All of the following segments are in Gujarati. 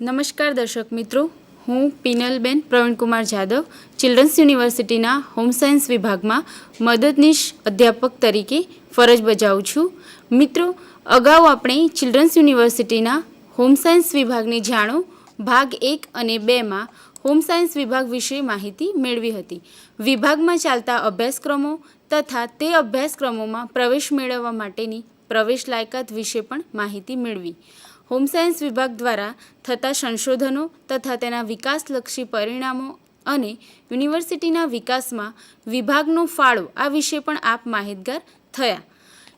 નમસ્કાર દર્શક મિત્રો, હું પિનલબેન પ્રવીણકુમાર જાદવ ચિલ્ડ્રન્સ યુનિવર્સિટીના હોમ સાયન્સ વિભાગમાં મદદનીશ અધ્યાપક તરીકે ફરજ બજાવું છું. મિત્રો, અગાઉ આપણે ચિલ્ડ્રન્સ યુનિવર્સિટીના હોમ સાયન્સ વિભાગની જાણો ભાગ 1 અને 2માં હોમ સાયન્સ વિભાગ વિશે માહિતી મેળવી હતી. વિભાગમાં ચાલતા અભ્યાસક્રમો તથા તે અભ્યાસક્રમોમાં પ્રવેશ મેળવવા માટેની પ્રવેશ લાયકાત વિશે પણ માહિતી મેળવી. હોમ સાયન્સ વિભાગ દ્વારા થતા સંશોધનો તથા તેના વિકાસલક્ષી પરિણામો અને યુનિવર્સિટીના વિકાસમાં વિભાગનો ફાળો આ વિશે પણ આપ માહિતગાર થયા.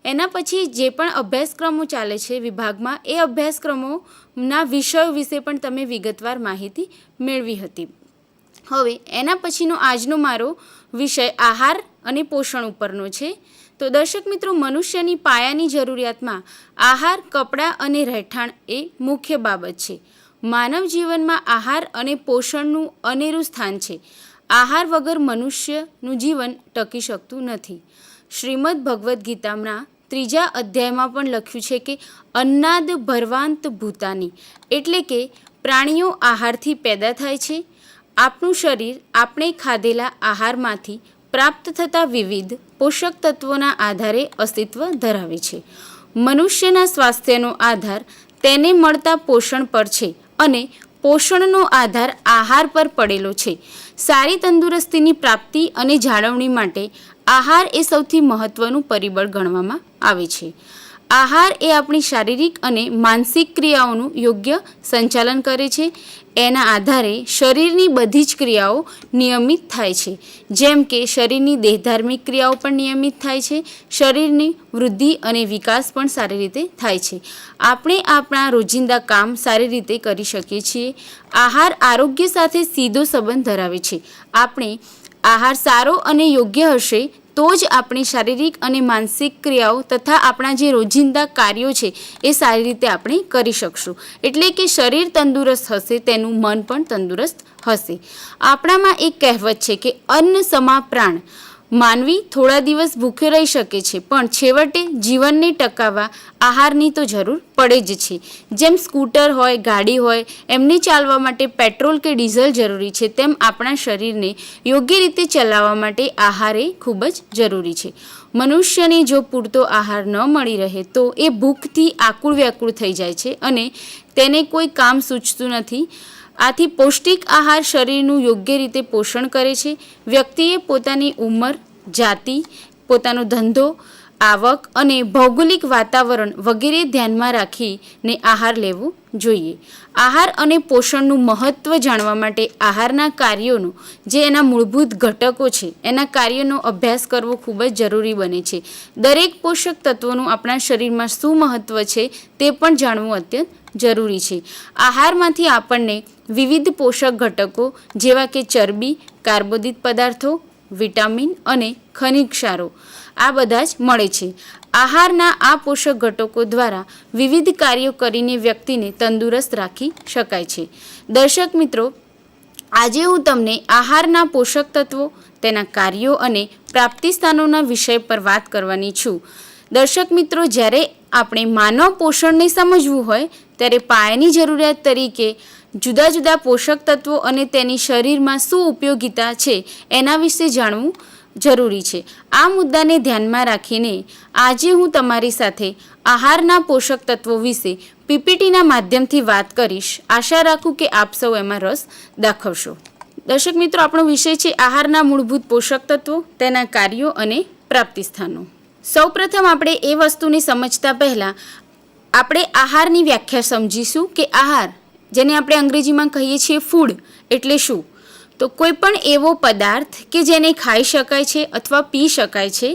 એના પછી જે પણ અભ્યાસક્રમો ચાલે છે વિભાગમાં, એ અભ્યાસક્રમોના વિષયો વિશે પણ તમે વિગતવાર માહિતી મેળવી હતી. હવે એના પછીનો આજનો મારો વિષય આહાર અને પોષણ ઉપરનો છે. તો દર્શક મિત્રો, મનુષ્યની પાયાની જરૂરિયાતમાં આહાર, કપડાં અને રહેઠાણ એ મુખ્ય બાબત છે. માનવ જીવનમાં આહાર અને પોષણનું અનેરું સ્થાન છે. આહાર વગર મનુષ્યનું જીવન ટકી શકતું નથી. શ્રીમદ ભગવદ્ ગીતાના 3 અધ્યાયમાં પણ લખ્યું છે કે અન્નાદ ભરવાંત ભૂતાની, એટલે કે પ્રાણીઓ આહારથી પેદા થાય છે. આપણું શરીર આપણે ખાધેલા આહારમાંથી પ્રાપ્ત થતા વિવિધ પોષક તત્વોના આધારે અસ્તિત્વ ધરાવે છે. મનુષ્યના સ્વાસ્થ્યનો આધાર તેને મળતા પોષણ પર છે અને પોષણનો આધાર આહાર પર પડેલો છે. સારી તંદુરસ્તીની પ્રાપ્તિ અને જાળવણી માટે આહાર એ સૌથી મહત્ત્વનું પરિબળ ગણવામાં આવે છે. આહાર એ આપણી શારીરિક અને માનસિક ક્રિયાઓનું યોગ્ય સંચાલન કરે છે. એના આધારે શરીરની બધી જ ક્રિયાઓ નિયમિત થાય છે. જેમ કે શરીરની દેહધાર્મિક ક્રિયાઓ પણ નિયમિત થાય છે. શરીરની વૃદ્ધિ અને વિકાસ પણ સારી રીતે થાય છે. આપણે આપણા રોજિંદા કામ સારી રીતે કરી શકીએ છીએ. આહાર આરોગ્ય સાથે સીધો સંબંધ ધરાવે છે. આપણે આહાર સારો અને યોગ્ય હશે તો જ આપણી શારીરિક અને માનસિક ક્રિયાઓ તથા આપણા જે રોજિંદા કાર્યો છે એ સારી રીતે આપણે કરી શકશું. એટલે કે શરીર તંદુરસ્ત હશે, તેનું મન પણ તંદુરસ્ત હશે. આપણામાં એક કહેવત છે કે અન્ન સમા પ્રાણ. માનવી થોડા દિવસ ભૂખ્યો રહી શકે છે, પણ છેવટે જીવનને ટકાવવા આહારની તો જરૂર પડે જ છે. જેમ સ્કૂટર હોય, ગાડી હોય, એમને ચાલવા માટે પેટ્રોલ કે ડીઝલ જરૂરી છે, તેમ આપણા શરીરને યોગ્ય રીતે ચલાવવા માટે આહાર એ ખૂબ જ જરૂરી છે. મનુષ્યને જો પૂરતો આહાર ન મળી રહે તો એ ભૂખથી આકુળ વ્યાકુળ થઈ જાય છે અને તેને કોઈ કામ સૂચતું નથી. આથી પૌષ્ટિક આહાર શરીરનું યોગ્ય રીતે પોષણ કરે છે. વ્યક્તિએ પોતાની ઉંમર, જાતિ, પોતાનો ધંધો, આવક અને ભૌગોલિક વાતાવરણ વગેરે ધ્યાનમાં રાખીને આહાર લેવો જોઈએ. આહાર અને પોષણનું મહત્ત્વ જાણવા માટે આહારના કાર્યોનો, જે એના મૂળભૂત ઘટકો છે, એના કાર્યોનો અભ્યાસ કરવો ખૂબ જ જરૂરી બને છે. દરેક પોષક તત્વોનું આપણા શરીરમાં શું મહત્ત્વ છે તે પણ જાણવું અત્યંત જરૂરી છે. આહારમાંથી આપણને વિવિધ પોષક ઘટકો જેવા કે ચરબી, કાર્બોદિત પદાર્થો, વિટામિન અને ખનિજ ક્ષારો આ બધા જ મળે છે. આહારના આ પોષક ઘટકો દ્વારા વિવિધ કાર્યો કરીને વ્યક્તિને તંદુરસ્ત રાખી શકાય છે. દર્શક મિત્રો, આજે હું તમને આહારના પોષક તત્વો, તેના કાર્યો અને પ્રાપ્તિ સ્થાનોના વિષય પર વાત કરવાની છું. દર્શક મિત્રો, જ્યારે આપણે માનવ પોષણને સમજવું હોય ત્યારે પાયાની જરૂરિયાત તરીકે જુદા જુદા પોષક તત્વો અને તેની શરીરમાં શું ઉપયોગિતા છે એના વિશે જાણવું જરૂરી છે. આ મુદ્દાને ધ્યાનમાં રાખીને આજે હું તમારી સાથે આહારના પોષક તત્વો વિશે પીપીટીના માધ્યમથી વાત કરીશ. આશા રાખું કે આપ સૌ એમાં રસ દાખવશો. દર્શક મિત્રો, આપણો વિષય છે આહારના મૂળભૂત પોષક તત્વો, તેના કાર્યો અને પ્રાપ્તિ સ્થાનો. સૌપ્રથમ આપણે એ વસ્તુને સમજતા પહેલાં આપણે આહારની વ્યાખ્યા સમજીશું કે આહાર, જેને આપણે અંગ્રેજીમાં કહીએ છીએ ફૂડ, એટલે શું? તો કોઈ પણ એવો પદાર્થ કે જેને ખાઈ શકાય છે અથવા પી શકાય છે,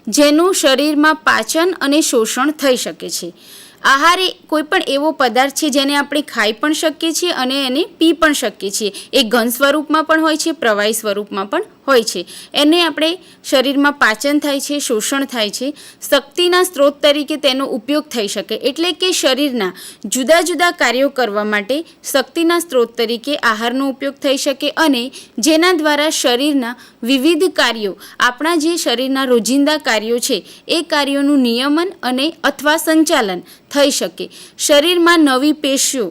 જેનું શરીરમાં પાચન અને શોષણ થઈ શકે છે. આહાર એ કોઈ પણ એવો પદાર્થ છે જેને આપણે ખાઈ પણ શકીએ છીએ અને એને પી પણ શકીએ છીએ. એ ઘન સ્વરૂપમાં પણ હોય છે, પ્રવાહી સ્વરૂપમાં પણ હોય છે. એને આપણે શરીરમાં પાચન થાય છે, શોષણ થાય છે. શક્તિના સ્ત્રોત તરીકે તેનો ઉપયોગ થઈ શકે, એટલે કે શરીરના જુદા જુદા કાર્યો કરવા માટે શક્તિના સ્ત્રોત તરીકે આહારનો ઉપયોગ થઈ શકે અને જેના દ્વારા શરીરના વિવિધ કાર્યો, આપણા જે શરીરના રોજિંદા કાર્યો છે એ કાર્યોનું નિયમન અને અથવા સંચાલન થઈ શકે. શરીરમાં નવી પેશીઓ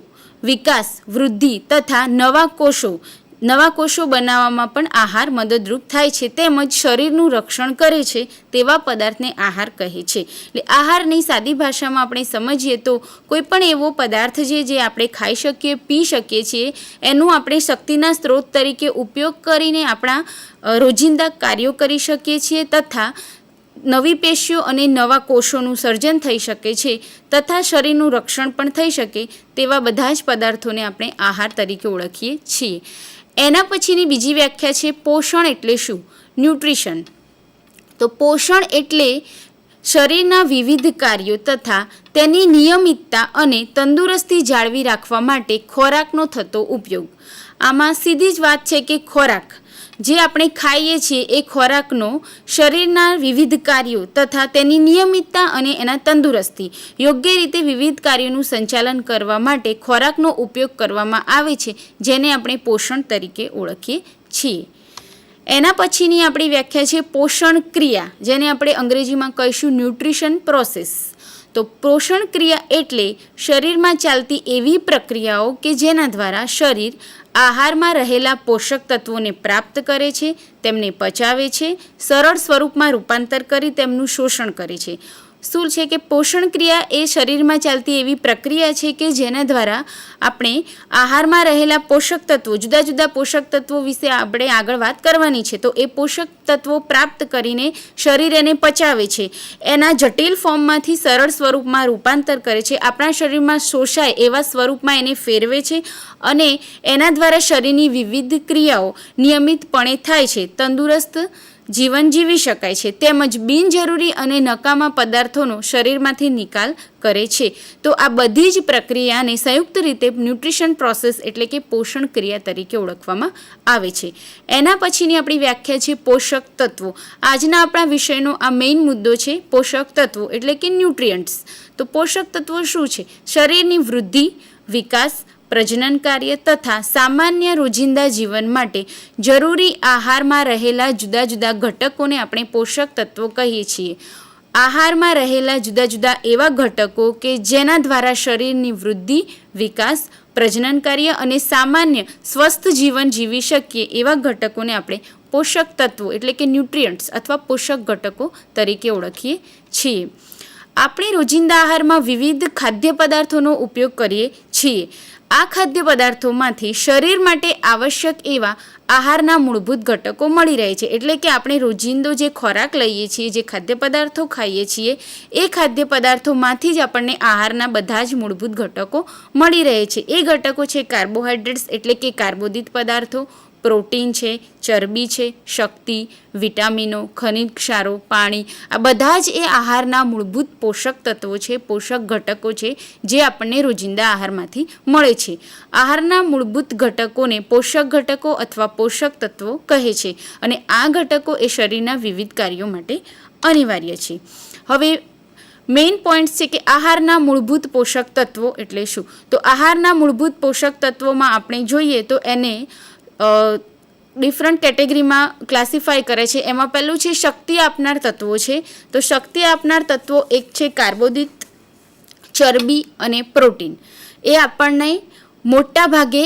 વિકાસ, વૃદ્ધિ તથા નવા કોષો બનાવવામાં પણ આહાર મદદરૂપ થાય છે, તેમજ શરીરનું રક્ષણ કરે છે તેવા પદાર્થને આહાર કહે છે. એટલે આહારની સાદી ભાષામાં આપણે સમજીએ તો કોઈ પણ એવો પદાર્થ જે આપણે ખાઈ શકીએ, પી શકીએ છીએ, એનું આપણે શક્તિના સ્ત્રોત તરીકે ઉપયોગ કરીને આપણા રોજિંદા કાર્યો કરી શકીએ છીએ તથા નવી પેશીઓ અને નવા કોષોનું સર્જન થઈ શકે છે તથા શરીરનું રક્ષણ પણ થઈ શકે તેવા બધા જ પદાર્થોને આપણે આહાર તરીકે ઓળખીએ છીએ. એના પછીની બીજી વ્યાખ્યા છે પોષણ એટલે શું? ન્યુટ્રિશન. તો પોષણ એટલે શરીરના વિવિધ કાર્યો તથા તેની નિયમિતતા અને તંદુરસ્તી જાળવી રાખવા માટે ખોરાકનો થતો ઉપયોગ. આમાં સીધી જ વાત છે કે ખોરાક જે આપણે ખાઈએ છીએ એ ખોરાકનો શરીરના વિવિધ કાર્યો તથા તેની નિયમિતતા અને એના તંદુરસ્તી યોગ્ય રીતે વિવિધ કાર્યોનું સંચાલન કરવા માટે ખોરાકનો ઉપયોગ કરવામાં આવે છે, જેને આપણે પોષણ તરીકે ઓળખીએ છીએ. એના પછીની આપણી વ્યાખ્યા છે પોષણ ક્રિયા, જેને આપણે અંગ્રેજીમાં કહીશું ન્યુટ્રિશન પ્રોસેસ. તો પોષણ ક્રિયા એટલે શરીરમાં ચાલતી એવી પ્રક્રિયાઓ કે જેના દ્વારા શરીર આહારમાં રહેલા પોષક તત્વોને પ્રાપ્ત કરે છે, તેમને પચાવે છે, સરળ સ્વરૂપમાં રૂપાંતર કરી તેમનું શોષણ કરે છે. શું છે કે પોષણ ક્રિયા એ શરીરમાં ચાલતી એવી પ્રક્રિયા છે કે જેના દ્વારા આપણે આહારમાં રહેલા પોષક તત્વો, જુદા જુદા પોષક તત્વો વિશે આપણે આગળ વાત કરવાની છે. તો એ પોષક તત્વો પ્રાપ્ત કરીને શરીર એને પચાવે છે, એના જટિલ ફોર્મમાંથી સરળ સ્વરૂપમાં રૂપાંતર કરે છે, આપણા શરીરમાં શોષાય એવા સ્વરૂપમાં એને ફેરવે છે અને એના દ્વારા શરીરની વિવિધ ક્રિયાઓ નિયમિતપણે થાય છે, તંદુરસ્ત જીવન જીવી શકાય છે, તેમજ બિનજરૂરી અને નકામા પદાર્થોનો શરીરમાંથી નિકાલ કરે છે. તો આ બધી જ પ્રક્રિયાને સંયુક્ત રીતે ન્યુટ્રિશન પ્રોસેસ એટલે કે પોષણ ક્રિયા તરીકે ઓળખવામાં આવે છે. એના પછીની આપણી વ્યાખ્યા છે પોષક તત્વો. આજના આપણા વિષયનો આ મેઇન મુદ્દો છે પોષક તત્વો એટલે કે ન્યુટ્રિયન્ટ્સ. તો પોષક તત્વો શું છે? શરીરની વૃદ્ધિ, વિકાસ, પ્રજનન કાર્ય તથા સામાન્ય રોજિંદા જીવન માટે જરૂરી આહારમાં રહેલા જુદા જુદા ઘટકોને આપણે પોષક તત્વો કહીએ છીએ. આહારમાં રહેલા જુદા જુદા એવા ઘટકો કે જેના દ્વારા શરીરની વૃદ્ધિ, વિકાસ, પ્રજનન કાર્ય અને સામાન્ય સ્વસ્થ જીવન જીવી શકીએ એવા ઘટકોને આપણે પોષક તત્વો એટલે કે ન્યુટ્રિયન્ટ્સ અથવા પોષક ઘટકો તરીકે ઓળખીએ છીએ. આપણે રોજિંદા આહારમાં વિવિધ ખાદ્ય પદાર્થોનો ઉપયોગ કરીએ છીએ. આ ખાદ્ય પદાર્થોમાંથી શરીર માટે આવશ્યક એવા આહારના મૂળભૂત ઘટકો મળી રહે છે. એટલે કે આપણે રોજિંદો જે ખોરાક લઈએ છીએ, જે ખાદ્ય પદાર્થો ખાઈએ છીએ, એ ખાદ્ય પદાર્થોમાંથી જ આપણને આહારના બધા જ મૂળભૂત ઘટકો મળી રહે છે. એ ઘટકો છે કાર્બોહાઈડ્રેટ્સ એટલે કે કાર્બોદિત પદાર્થો, પ્રોટીન છે, ચરબી છે, શક્તિ, વિટામિનો, ખનિજ ક્ષારો, પાણી. આ બધા જ એ આહારના મૂળભૂત પોષક તત્વો છે, પોષક ઘટકો છે જે આપણને રોજિંદા આહારમાંથી મળે છે. આહારના મૂળભૂત ઘટકોને પોષક ઘટકો અથવા પોષક તત્વો કહે છે અને આ ઘટકો એ શરીરના વિવિધ કાર્યો માટે અનિવાર્ય છે. હવે મેઇન પોઈન્ટ છે કે આહારના મૂળભૂત પોષક તત્વો એટલે શું? તો આહારના મૂળભૂત પોષક તત્વોમાં આપણે જોઈએ તો એને ડિફરન્ટ કેટેગરીમાં ક્લાસિફાય કરે છે. એમાં પહેલું છે શક્તિ આપનાર તત્વો છે. તો શક્તિ આપનાર તત્વો એક છે કાર્બોદિત, ચરબી અને પ્રોટીન. એ આપણને મોટા ભાગે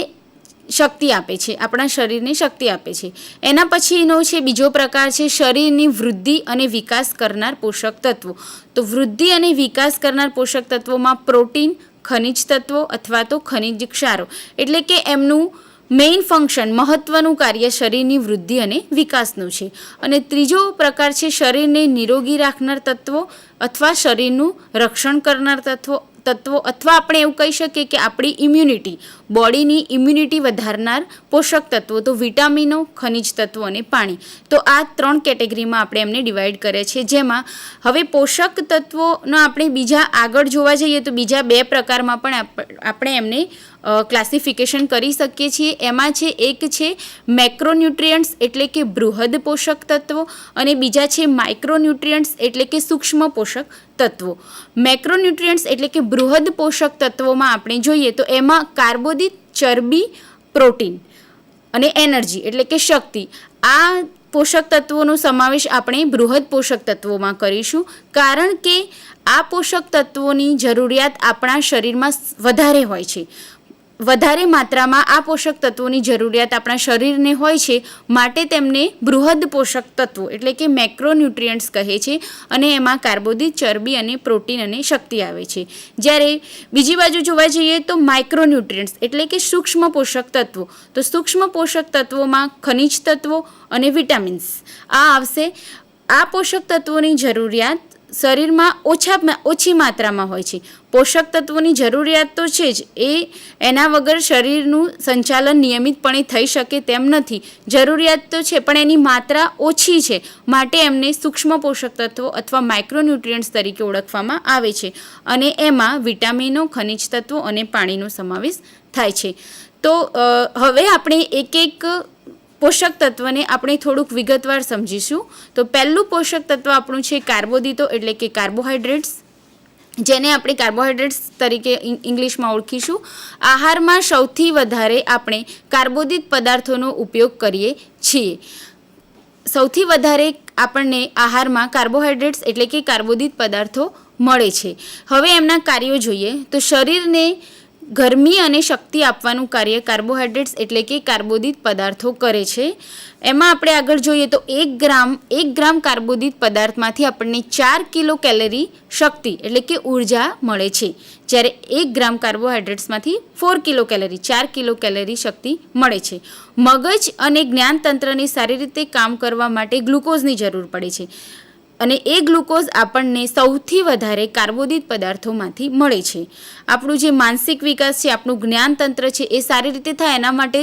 શક્તિ આપે છે, આપણા શરીરને શક્તિ આપે છે. એના પછીનો છે બીજો પ્રકાર છે શરીરની વૃદ્ધિ અને વિકાસ કરનાર પોષક તત્વો. તો વૃદ્ધિ અને વિકાસ કરનાર પોષક તત્વોમાં પ્રોટીન, ખનિજ તત્વો અથવા તો ખનિજ ક્ષારો એટલે કે એમનું મેઇન ફંક્શન, મહત્વનું કાર્ય શરીરની વૃદ્ધિ અને વિકાસનું છે. અને ત્રીજો પ્રકાર છે શરીરને નિરોગી રાખનાર તત્વો અથવા શરીરનું રક્ષણ કરનાર તત્વો અથવા આપણે એવું કહી શકીએ કે આપણી ઇમ્યુનિટી, બોડીની ઇમ્યુનિટી વધારનાર પોષક તત્વો. તો વિટામિનો, ખનિજ તત્વો અને પાણી. તો આ 3 કેટેગરીમાં આપણે એમને ડિવાઈડ કરે છે. જેમાં હવે પોષક તત્વોનો આપણે બીજા આગળ જોવા જઈએ તો બીજા 2 પ્રકારમાં પણ આપણે એમને ક્લાસિફિકેશન કરી શકીએ છીએ. એમાં છે એક છે મેક્રોન્યુટ્રિયન્ટ્સ એટલે કે બૃહદ પોષક તત્વો અને બીજા છે માઇક્રોન્યુટ્રિયન્ટ્સ એટલે કે સૂક્ષ્મ પોષક તત્વો. મેક્રોન્યુટ્રિયન્ટ્સ એટલે કે બૃહદ પોષક તત્વોમાં આપણે જોઈએ તો એમાં કાર્બોદિત, ચરબી, પ્રોટીન અને એનર્જી એટલે કે શક્તિ, આ પોષક તત્વોનો સમાવેશ આપણે બૃહદ પોષક તત્વોમાં કરીશું. કારણ કે આ પોષક તત્વોની જરૂરિયાત આપણા શરીરમાં વધારે હોય છે. વધારે માત્રામાં આ પોષક તત્વોની જરૂરિયાત આપણા શરીરને હોય છે, માટે તેમને બૃહદ પોષક તત્વો એટલે કે મેક્રોન્યુટ્રિયન્ટ્સ કહે છે, અને એમાં કાર્બોદિત, ચરબી અને પ્રોટીન અને શક્તિ આવે છે. જ્યારે બીજી બાજુ જોવા જઈએ તો માઇક્રોન્યુટ્રિયન્ટ્સ એટલે કે સૂક્ષ્મ પોષક તત્વો. તો સૂક્ષ્મ પોષક તત્વોમાં ખનિજ તત્વો અને વિટામિન્સ આ આવશે. આ પોષક તત્વોની જરૂરિયાત શરીરમાં ઓછી માત્રામાં હોય છે. પોષક તત્વોની જરૂરિયાત તો છે જ, એના વગર શરીરનું સંચાલન નિયમિતપણે થઈ શકે તેમ નથી. જરૂરિયાત તો છે પણ એની માત્રા ઓછી છે, માટે એમને સૂક્ષ્મ પોષક તત્વો અથવા માઇક્રોન્યુટ્રિયન્ટ્સ તરીકે ઓળખવામાં આવે છે. અને એમાં વિટામિનો, ખનિજ તત્વો અને પાણીનો સમાવેશ થાય છે. તો હવે આપણે એક પોષક તત્વને આપણે થોડુંક વિગતવાર સમજીશું. તો પહેલું પોષક તત્વ આપણું છે કાર્બોદિતો એટલે કે કાર્બોહાઈડ્રેટ્સ, જેને આપણે કાર્બોહાઈડ્રેટ્સ તરીકે ઇંગ્લિશમાં ઓળખીશું. આહારમાં સૌથી વધારે આપણે કાર્બોદિત પદાર્થોનો ઉપયોગ કરીએ છીએ. સૌથી વધારે આપણને આહારમાં કાર્બોહાઈડ્રેટ્સ એટલે કે કાર્બોદિત પદાર્થો મળે છે. હવે એમના કાર્યો જોઈએ તો શરીરને ગરમી અને શક્તિ આપવાનું કાર્ય કાર્બોહાઈડ્રેટ્સ એટલે કે કાર્બોદિત પદાર્થો કરે છે. એમાં આપણે આગળ જોઈએ તો 1 ગ્રામ કાર્બોદિત પદાર્થમાંથી આપણને 4 કિલો કેલરી શક્તિ એટલે કે ઉર્જા મળે છે. જ્યારે 1 ગ્રામ કાર્બોહાઈડ્રેટ્સમાંથી 4 કિલો કેલરી 4 કિલો કેલરી શક્તિ મળે છે. મગજ અને જ્ઞાનતંત્રને સારી રીતે કામ કરવા માટે ગ્લુકોઝની જરૂર પડે છે, અને એ ગ્લુકોઝ આપણને સૌથી વધારે કાર્બોદિત પદાર્થોમાંથી મળે છે. આપણું જે માનસિક વિકાસ છે, આપણું જ્ઞાનતંત્ર છે, એ સારી રીતે થાય એના માટે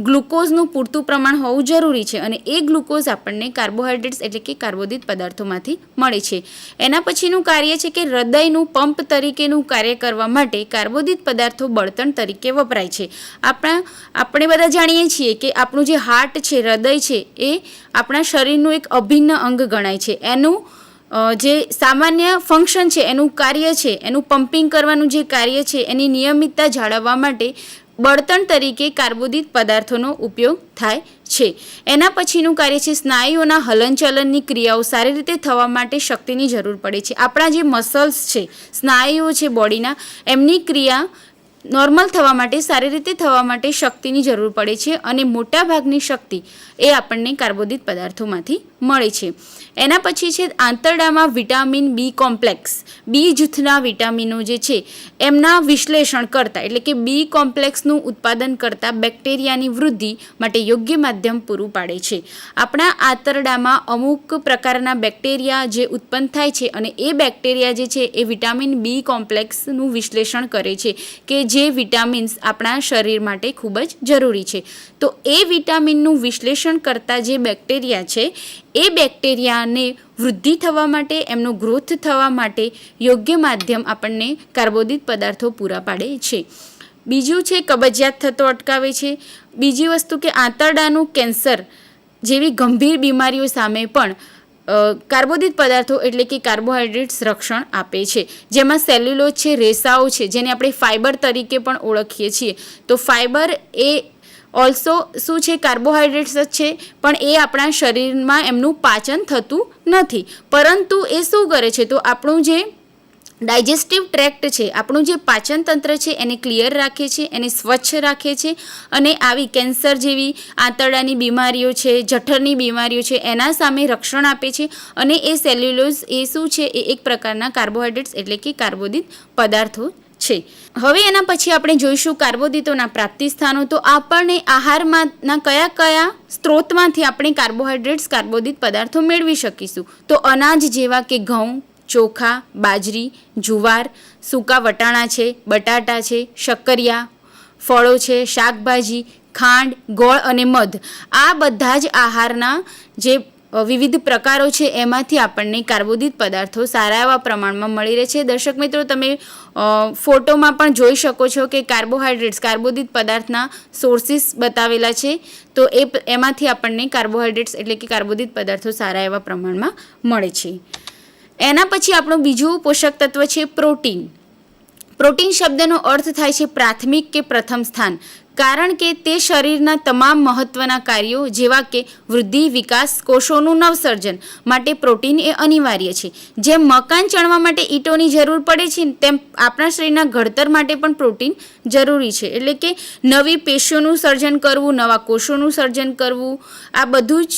ગ્લુકોઝનું પૂરતું પ્રમાણ હોવું જરૂરી છે, અને એ ગ્લુકોઝ આપણને કાર્બોહાઈડ્રેટ્સ એટલે કે કાર્બોદિત પદાર્થોમાંથી મળે છે. એના પછીનું કાર્ય છે કે હૃદયનું પંપ તરીકેનું કાર્ય કરવા માટે કાર્બોદિત પદાર્થો બળતણ તરીકે વપરાય છે. આપણે બધા જાણીએ છીએ કે આપણું જે હાર્ટ છે, હૃદય છે, એ આપણા શરીરનું એક અભિન્ન અંગ ગણાય છે. એનું જે સામાન્ય ફંક્શન છે, એનું કાર્ય છે, એનું પમ્પિંગ કરવાનું જે કાર્ય છે, એની નિયમિતતા જાળવવા માટે બળતણ તરીકે કાર્બોદિત પદાર્થોનો ઉપયોગ થાય છે. એના પછીનું કાર્ય છે સ્નાયુઓના હલનચલનની ક્રિયાઓ સારી રીતે થવા માટે શક્તિની જરૂર પડે છે. આપણા જે મસલ્સ છે, સ્નાયુઓ છે બોડીના, એમની ક્રિયા નોર્મલ થવા માટે, સારી રીતે થવા માટે શક્તિની જરૂર પડે છે, અને મોટાભાગની શક્તિ એ આપણને કાર્બોદિત પદાર્થોમાંથી મળે છે. એના પછી છે આંતરડામાં વિટામિન બી કોમ્પ્લેક્સ. બી જૂથના વિટામિનો જે છે એમના વિશ્લેષણ કરતા એટલે કે બી કોમ્પ્લેક્સનું ઉત્પાદન કરતા બેક્ટેરિયાની વૃદ્ધિ માટે યોગ્ય માધ્યમ પૂરું પાડે છે. આપણા આંતરડામાં અમુક પ્રકારના બેક્ટેરિયા જે ઉત્પન્ન થાય છે, અને એ બેક્ટેરિયા જે છે એ વિટામિન બી કોમ્પ્લેક્સનું વિશ્લેષણ કરે છે, કે જે વિટામિન્સ આપણા શરીર માટે ખૂબ જ જરૂરી છે. તો એ વિટામિનનું વિશ્લેષણ કરતા જે બેક્ટેરિયા છે, એ બેક્ટેરિયાને વૃદ્ધિ થવા માટે, એમનો ગ્રોથ થવા માટે યોગ્ય માધ્યમ આપણને કાર્બોદિત પદાર્થો પૂરા પાડે છે. બીજું છે કબજિયાત થતો અટકાવે છે. બીજી વસ્તુ કે આંતરડાનું કેન્સર જેવી ગંભીર બીમારીઓ સામે પણ કાર્બોદિત પદાર્થો એટલે કે કાર્બોહાઈડ્રેટ્સ રક્ષણ આપે છે. જેમાં સેલ્યુલોઝ છે, રેસાઓ છે, જેને આપણે ફાઇબર તરીકે પણ ઓળખીએ છીએ. તો ફાઇબર એ ઓલ્સો શું છે, કાર્બોહાઈડ્રેટ્સ જ છે, પણ એ આપણા શરીરમાં એમનું પાચન થતું નથી. પરંતુ એ શું કરે છે, તો આપણું જે ડાયજેસ્ટિવ ટ્રેક્ટ છે, આપણું જે પાચન તંત્ર છે, એને ક્લિયર રાખે છે, એને સ્વચ્છ રાખે છે, અને આવી કેન્સર જેવી આંતરડાની બીમારીઓ છે, જઠરની બીમારીઓ છે, એના સામે રક્ષણ આપે છે. અને એ સેલ્યુલોઝ એ શું છે, એ એક પ્રકારના કાર્બોહાઈડ્રેટ્સ એટલે કે કાર્બોદિત પદાર્થો છે. હવે એના પછી આપણે જોઈશું કાર્બોદિતોના પ્રાપ્તિ સ્થાનો. તો આપણને આહારમાંના કયા કયા સ્ત્રોતમાંથી આપણે કાર્બોહાઈડ્રેટ્સ, કાર્બોદિત પદાર્થો મેળવી શકીશું. તો અનાજ જેવા કે ઘઉં, ચોખા, બાજરી, જુવાર, સૂકા વટાણા છે, બટાટા છે, શક્કરિયા, ફળો છે, શાકભાજી, ખાંડ, ગોળ અને મધ, આ બધા જ આહારના જે વિવિધ પ્રકારો છે, એમાંથી આપણને કાર્બોદિત પદાર્થો સારા એવા પ્રમાણમાં મળી રહે છે. દર્શક મિત્રો, તમે ફોટોમાં પણ જોઈ શકો છો કે કાર્બોહાઈડ્રેટ્સ, કાર્બોદિત પદાર્થના સોર્સિસ બતાવેલા છે. તો એમાંથી આપણને કાર્બોહાઈડ્રેટ્સ એટલે કે કાર્બોદિત પદાર્થો સારા એવા પ્રમાણમાં મળે છે. એના પછી આપણું બીજું પોષક તત્વ છે પ્રોટીન. પ્રોટીન શબ્દનો અર્થ થાય છે પ્રાથમિક કે પ્રથમ સ્થાન. કારણ કે તે શરીરના તમામ મહત્ત્વના કાર્યો જેવા કે વૃદ્ધિ, વિકાસ, કોષોનું નવસર્જન માટે પ્રોટીન એ અનિવાર્ય છે. જેમ મકાન ચણવા માટે ઈંટોની જરૂર પડે છે તેમ આપણા શરીરના ઘડતર માટે પણ પ્રોટીન જરૂરી છે. એટલે કે નવી પેશીઓનું સર્જન કરવું, નવા કોષોનું સર્જન કરવું, આ બધું જ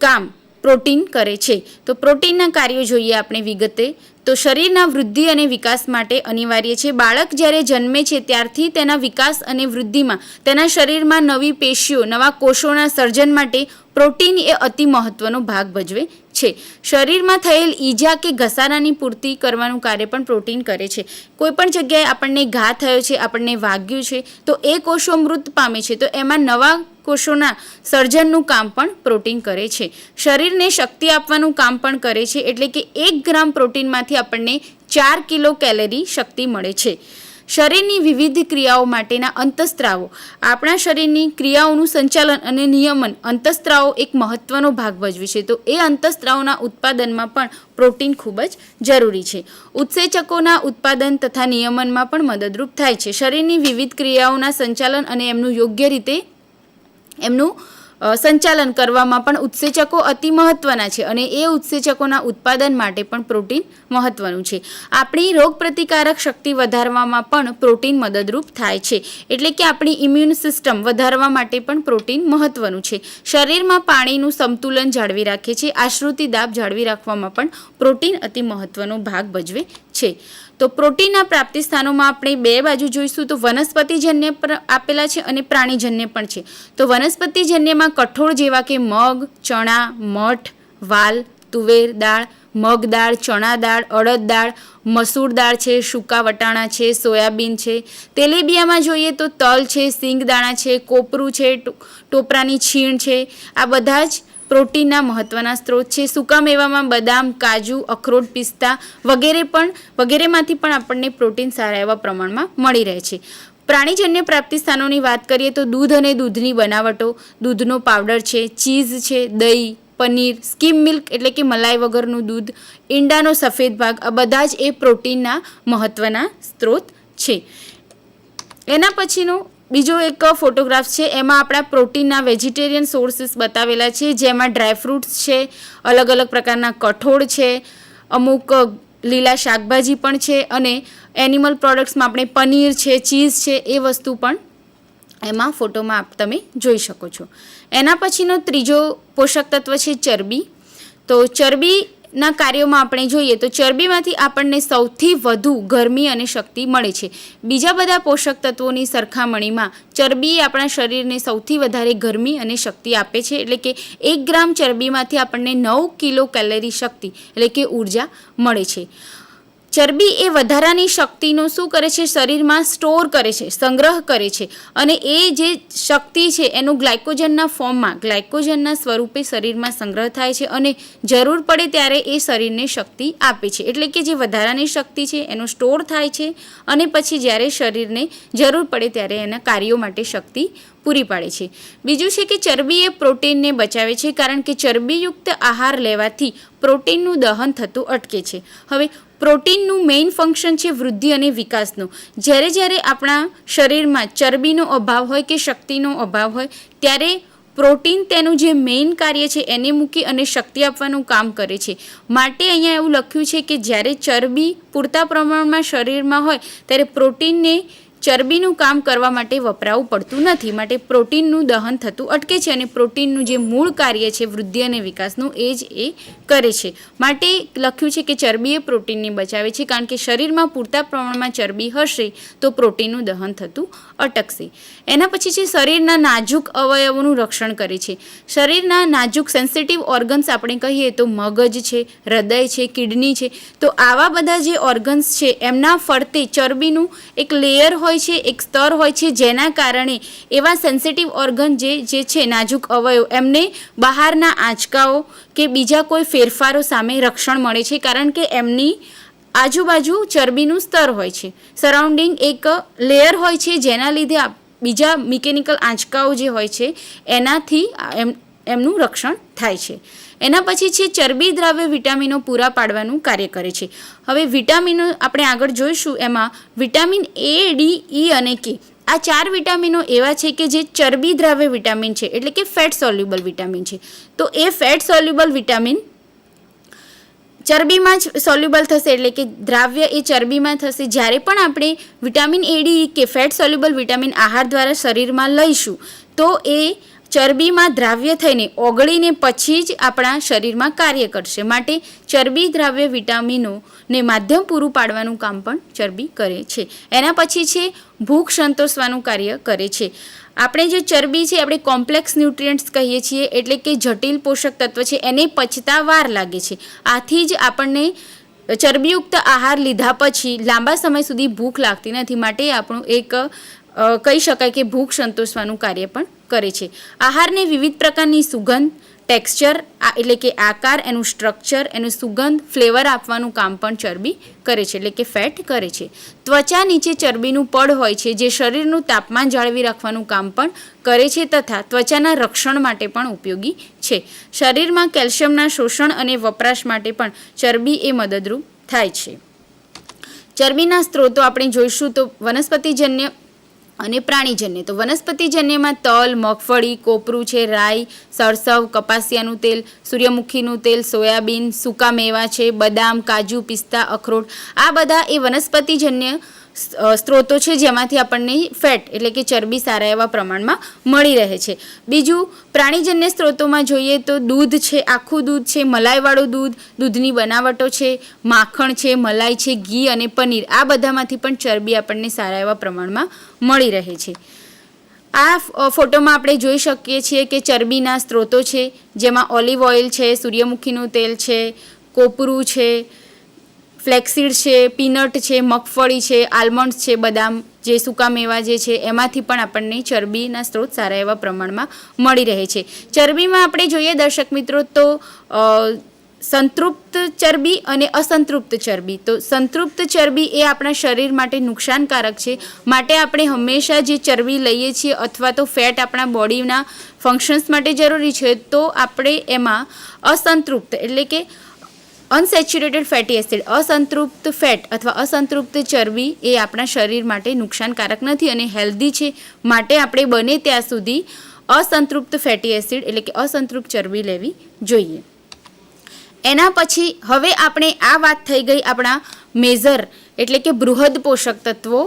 કામ પ્રોટીન કરે છે. તો પ્રોટીનના કાર્યો જોઈએ આપણે વિગતે. તો શરીરના વૃદ્ધિ અને વિકાસ માટે અનિવાર્ય છે. બાળક જ્યારે જન્મે છે ત્યારથી તેના વિકાસ અને વૃદ્ધિમાં તેના શરીરમાં નવી પેશીઓ, નવા કોષોના સર્જન માટે પ્રોટીન એ અતિ મહત્ત્વનો ભાગ ભજવે છે. શરીરમાં થયેલ ઈજા કે ઘસારાની પૂર્તિ કરવાનું કાર્ય પણ પ્રોટીન કરે છે. કોઈપણ જગ્યાએ આપણને ઘા થયો છે, આપણને વાગ્યું છે, તો એ કોષો મૃત પામે છે, તો એમાં નવા કોષોના સર્જનનું કામ પણ પ્રોટીન કરે છે. શરીરને શક્તિ આપવાનું કામ પણ કરે છે. એટલે કે 1 ગ્રામ પ્રોટીનમાંથી આપણને 4 કિલો કેલરી શક્તિ મળે છે. શરીરની વિવિધ ક્રિયાઓ માટેના અંતઃસ્ત્રાવો, આપણા શરીરની ક્રિયાઓનું સંચાલન અને નિયમન અંતઃસ્ત્રાવો એક મહત્ત્વનો ભાગ ભજવે છે. તો એ અંતઃસ્ત્રાવોના ઉત્પાદનમાં પણ પ્રોટીન ખૂબ જ જરૂરી છે. ઉત્સેચકોના ઉત્પાદન તથા નિયમનમાં પણ મદદરૂપ થાય છે. શરીરની વિવિધ ક્રિયાઓના સંચાલન અને એમનું યોગ્ય રીતે સંચાલન કરવામાં પણ ઉત્સેચકો અતિ મહત્ત્વના છે અને એ ઉત્સેચકોના ઉત્પાદન માટે પણ પ્રોટીન મહત્ત્વનું છે. આપણી રોગપ્રતિકારક શક્તિ વધારવામાં પણ પ્રોટીન મદદરૂપ થાય છે. એટલે કે આપણી ઇમ્યુન સિસ્ટમ વધારવા માટે પણ પ્રોટીન મહત્ત્વનું છે. શરીરમાં પાણીનું સંતુલન જાળવી રાખે છે. આશ્રુતિ દાબ જાળવી રાખવામાં પણ પ્રોટીન અતિ મહત્ત્વનો ભાગ ભજવે છે. તો પ્રોટીનના પ્રાપ્તિ સ્થાનોમાં આપણે 2 બાજુ જોઈશું. તો વનસ્પતિજન્ય પર આપેલા છે અને પ્રાણીજન્ય પણ છે. તો વનસ્પતિજન્યમાં કઠોળ જેવા કે મગ, ચણા, મઠ, વાલ, તુવેર દાળ, મગ દાળ, ચણા દાળ, અડદ દાળ, મસૂર દાળ છે, સૂકા વટાણા છે, સોયાબીન છે. તેલીબિયામાં જોઈએ તો તલ છે, સિંગદાણા છે, કોપરું છે, ટોપરાની છીણ છે. આ બધા જ પ્રોટીનના મહત્ત્વના સ્ત્રોત છે. સૂકા મેવામાં બદામ, કાજુ, અખરોટ, પિસ્તા વગેરેમાંથી પણ આપણને પ્રોટીન સારા એવા પ્રમાણમાં મળી રહે છે. પ્રાણીજન્ય પ્રાપ્તિ સ્થાનોની વાત કરીએ તો દૂધ અને દૂધની બનાવટો, દૂધનો પાવડર છે, ચીઝ છે, દહીં, પનીર, સ્કીમ મિલ્ક એટલે કે મલાઈ વગરનું દૂધ, ઈંડાનો સફેદ ભાગ, આ બધા જ એ પ્રોટીનના મહત્ત્વના સ્ત્રોત છે. એના પછીનો બીજો એક ફોટોગ્રાફ છે. એમાં આપણા પ્રોટીનના વેજીટેરિયન સોર્સિસ બતાવેલા છે, જેમાં ડ્રાયફ્રૂટ્સ છે, અલગ અલગ પ્રકારના કઠોળ છે, અમુક લીલા શાકભાજી પણ છે અને એનિમલ પ્રોડક્ટ્સમાં આપણે પનીર છે, ચીઝ છે, એ વસ્તુ પણ એમાં ફોટોમાં તમે જોઈ શકો છો. એના પછીનો ત્રીજો પોષક તત્વ છે ચરબી. તો ચરબીના કાર્યોમાં આપણે જોઈએ તો ચરબીમાંથી આપણને સૌથી વધુ ગરમી અને શક્તિ મળે છે. બીજા બધા પોષક તત્વોની સરખામણીમાં ચરબી આપણા શરીરને સૌથી વધારે ગરમી અને શક્તિ આપે છે. એટલે કે 1 ગ્રામ ચરબીમાંથી આપણને 9 કિલો કેલરી શક્તિ એટલે કે ઉર્જા મળે છે. ચરબી એ વધારાની શક્તિનો શું કરે છે? શરીરમાં સ્ટોર કરે છે, સંગ્રહ કરે છે અને એ જે શક્તિ છે એનું ગ્લાયકોજનના ફોર્મમાં, ગ્લાયકોજનના સ્વરૂપે શરીરમાં સંગ્રહ થાય છે અને જરૂર પડે ત્યારે એ શરીરને શક્તિ આપે છે. એટલે કે જે વધારાની શક્તિ છે એનો સ્ટોર થાય છે અને પછી જ્યારે શરીરને જરૂર પડે ત્યારે એના કાર્યો માટે શક્તિ પૂરી પાડે છે. બીજું છે કે ચરબી એ પ્રોટીનને બચાવે છે, કારણ કે ચરબીયુક્ત આહાર લેવાથી પ્રોટીનનું દહન થતું અટકે છે. હવે પ્રોટીનનું મેઇન ફંક્શન છે વૃદ્ધિ અને વિકાસનું. જ્યારે આપણા શરીરમાં ચરબીનો અભાવ હોય કે શક્તિનો અભાવ હોય ત્યારે પ્રોટીન તેનું જે મેઇન કાર્ય છે એને મૂકી અને શક્તિ આપવાનું કામ કરે છે. માટે અહીંયા એવું લખ્યું છે કે જ્યારે ચરબી પૂરતા પ્રમાણમાં શરીરમાં હોય ત્યારે પ્રોટીનને ચરબીનું કામ કરવા માટે વપરાવું પડતું નથી. માટે પ્રોટીનનું દહન થતું અટકે છે અને પ્રોટીનનું જે મૂળ કાર્ય છે વૃદ્ધિ અને વિકાસનું એ જ એ કરે છે. માટે લખ્યું છે કે ચરબી એ પ્રોટીનને બચાવે છે, કારણ કે શરીરમાં પૂરતા પ્રમાણમાં ચરબી હશે તો પ્રોટીનનું દહન થતું અટકશે. એના પછી છે શરીરના નાજુક અવયવોનું રક્ષણ કરે છે. શરીરના નાજુક સેન્સિટિવ ઓર્ગન્સ આપણે કહીએ તો મગજ છે, હૃદય છે, કિડની છે, તો આવા બધા જે ઓર્ગન્સ છે એમના ફરતે ચરબીનું એક લેયર હોય છે, એક સ્તર હોય છે, જેના કારણે એવા સેન્સિટિવ ઓર્ગન જે છે નાજુક અવયવ એમને બહારના આંચકાઓ કે બીજા કોઈ ફેરફારો સામે રક્ષણ મળે છે, કારણ કે એમની આજુબાજુ ચરબીનું સ્તર હોય છે, સરાઉન્ડિંગ એક લેયર હોય છે, જેના લીધે બીજા મિકેનિકલ આંચકાઓ જે હોય છે એનાથી એમનું રક્ષણ થાય છે. એના પછી છે ચરબી દ્રાવ્ય વિટામિનો પૂરા પાડવાનું કાર્ય કરે છે. હવે વિટામિનો આપણે આગળ જોઈશું. એમાં વિટામિન A, D, E અને K આ 4 વિટામિનો એવા છે કે જે ચરબી દ્રાવ્ય વિટામિન છે, એટલે કે ફેટ સોલ્યુબલ વિટામિન છે. તો એ ફેટ સોલ્યુબલ વિટામિન ચરબીમાં જ સોલ્યુબલ થશે, એટલે કે દ્રાવ્ય એ ચરબીમાં થશે. જ્યારે પણ આપણે વિટામિન એડી કે ફેટ સોલ્યુબલ વિટામિન આહાર દ્વારા શરીરમાં લઈશું તો એ ચરબીમાં દ્રાવ્ય થઈને ઓગળીને પછી જ આપણા શરીરમાં કાર્ય કરશે. માટે ચરબી દ્રાવ્ય વિટામિનોને માધ્યમ પૂરું પાડવાનું કામ પણ ચરબી કરે છે. એના પછી છે ભૂખ સંતોષવાનું કાર્ય કરે છે. આપણે જે ચરબી છે આપણે કોમ્પ્લેક્સ ન્યુટ્રિયન્ટ્સ કહીએ છીએ, એટલે કે જટિલ પોષક તત્વ છે, એને પચતા વાર લાગે છે. આથી જ આપણને ચરબીયુક્ત આહાર લીધા પછી લાંબા સમય સુધી ભૂખ લાગતી નથી. માટે આપણું એક કહી શકાય કે ભૂખ સંતોષવાનું કાર્ય પણ કરે છે. આહારને વિવિધ પ્રકારની સુગંધ, ટેક્સચર એટલે કે આકાર, એનું સ્ટ્રક્ચર, એનું સુગંધ, ફ્લેવર આપવાનું કામ પણ ચરબી કરે છે, એટલે કે ફેટ કરે છે. ત્વચા નીચે ચરબીનું પડ હોય છે જે શરીરનું તાપમાન જાળવી રાખવાનું કામ પણ કરે છે તથા ત્વચાના રક્ષણ માટે પણ ઉપયોગી છે. શરીરમાં કેલ્શિયમના શોષણ અને વપરાશ માટે પણ ચરબી એ મદદરૂપ થાય છે. ચરબીના સ્ત્રોતો આપણે જોઈશું તો વનસ્પતિજન્ય અને પ્રાણીજન્ય. તો વનસ્પતિજન્યમાં તલ, મગફળી, કોપરું છે, રાઈ, સરસવ, કપાસિયાનું તેલ, સૂર્યમુખીનું તેલ, સોયાબીન, સૂકા મેવા છે, બદામ, કાજુ, પિસ્તા, અખરોટ, આ બધા એ વનસ્પતિજન્ય સ્ત્રોતો છે જેમાંથી આપણને ફેટ એટલે કે ચરબી સારા એવા પ્રમાણમાં મળી રહે છે. બીજું પ્રાણીજન્ય સ્ત્રોતોમાં જોઈએ તો દૂધ છે, આખું દૂધ છે, મલાઈવાળું દૂધ, દૂધની બનાવટો છે, માખણ છે, મલાઈ છે, ઘી અને પનીર, આ બધામાંથી પણ ચરબી આપણને સારા એવા પ્રમાણમાં મળી રહે છે. આ ફોટોમાં આપણે જોઈ શકીએ છીએ કે ચરબીના સ્ત્રોતો છે જેમાં ઓલિવ ઓઇલ છે, સૂર્યમુખીનું તેલ છે, કોપરું છે, ફ્લેક્સીડ છે, પીનટ છે, મગફળી છે, આલમંડ્સ છે, બદામ જે સૂકા મેવા જે છે એમાંથી પણ આપણને ચરબીના સ્ત્રોત સારા એવા પ્રમાણમાં મળી રહે છે. ચરબીમાં આપણે જોઈએ દર્શક મિત્રો તો સંતૃપ્ત ચરબી અને અસંતૃપ્ત ચરબી. તો સંતૃપ્ત ચરબી એ આપણા શરીર માટે નુકસાનકારક છે. માટે આપણે હંમેશા જે ચરબી લઈએ છીએ અથવા તો ફેટ આપણા બોડીના ફંક્શન્સ માટે જરૂરી છે તો આપણે એમાં અસંતૃપ્ત એટલે કે અનસેચ્યુરેટેડ ફેટી એસિડ, અસંતૃપ્ત ફેટ અથવા અસંતૃપ્ત ચરબી એ આપણા શરીર માટે નુકસાનકારક નથી અને હેલ્ધી છે. માટે આપણે બને ત્યાં સુધી અસંતૃપ્ત ફેટી એસિડ એટલે કે અસંતૃપ્ત ચરબી લેવી જોઈએ. એના પછી હવે આપણે આ વાત થઈ ગઈ આપણા મેજર એટલે કે બૃહદ પોષક તત્વો,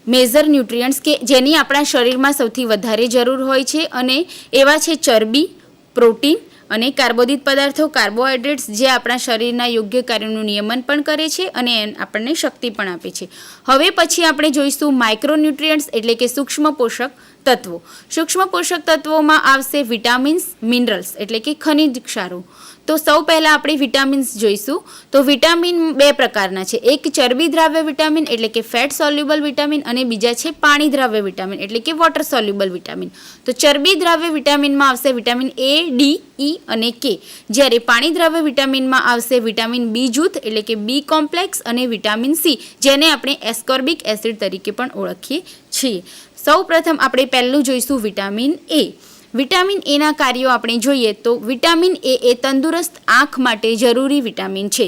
મેજર ન્યુટ્રિયન્ટ્સ કે જેની આપણા શરીરમાં સૌથી વધારે જરૂર હોય છે અને એવા છે ચરબી, પ્રોટીન અને કાર્બોદિત પદાર્થો, કાર્બોહાઈડ્રેટ્સ જે આપણા શરીરના યોગ્ય કાર્યનું નિયમન પણ કરે છે અને આપણને શક્તિ પણ આપે છે. હવે પછી આપણે જોઈશું માઇક્રોન્યુટ્રિયન્ટ્સ એટલે કે સૂક્ષ્મ પોષક તત્વો. સૂક્ષ્મ પોષક તત્વોમાં આવશે વિટામિન્સ, મિનરલ્સ એટલે કે ખનિજ ક્ષારો. તો સૌ પહેલાં આપણે વિટામિન્સ જોઈશું. તો વિટામિન બે પ્રકારના છે, એક ચરબી દ્રાવ્ય વિટામિન એટલે કે ફેટ સોલ્યુબલ વિટામિન અને બીજા છે પાણી દ્રાવ્ય વિટામિન એટલે કે વોટર સોલ્યુબલ વિટામિન. તો ચરબી દ્રાવ્ય વિટામિનમાં આવશે વિટામિન એ, ડી, ઈ અને કે, જ્યારે પાણી દ્રાવ્ય વિટામિનમાં આવશે વિટામિન બી જૂથ એટલે કે બી કોમ્પ્લેક્સ અને વિટામિન સી જેને આપણે એસ્કોર્બિક એસિડ તરીકે પણ ઓળખીએ છીએ. સૌ પ્રથમ આપણે પહેલું જોઈશું વિટામિન એ. વિટામિન એના કાર્યો આપણે જોઈએ તો વિટામિન એ તંદુરસ્ત આંખ માટે જરૂરી વિટામિન છે.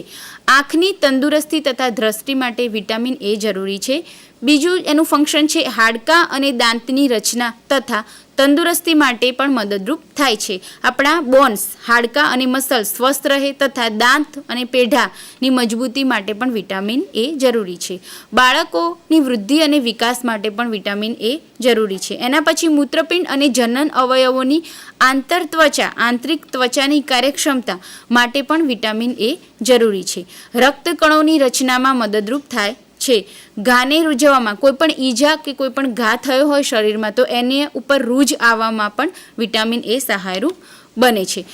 આંખની તંદુરસ્તી તથા દ્રષ્ટિ માટે વિટામિન એ જરૂરી છે. બીજું એનું ફંક્શન છે હાડકાં અને દાંતની રચના તથા તંદુરસ્તી માટે પણ મદદરૂપ થાય છે. આપણા બોન્સ, હાડકાં અને મસલ સ્વસ્થ રહે તથા દાંત અને પેઢાની મજબૂતી માટે પણ વિટામિન એ જરૂરી છે. બાળકોની વૃદ્ધિ અને વિકાસ માટે પણ વિટામિન એ જરૂરી છે. એના પછી મૂત્રપિંડ અને જનન અવયવોની આંતરત્વચા, આંતરિક ત્વચાની કાર્યક્ષમતા માટે પણ વિટામિન એ જરૂરી છે. રક્તકણોની રચનામાં મદદરૂપ થાય છે. ઘાને રૂઝવવામાં, કોઈ પણ ઈજા કે કોઈ પણ ઘા થયો હોય શરીરમાં તો એની ઉપર રૂઝ આવવામાં પણ વિટામિન એ સહાયરૂપ બને છે.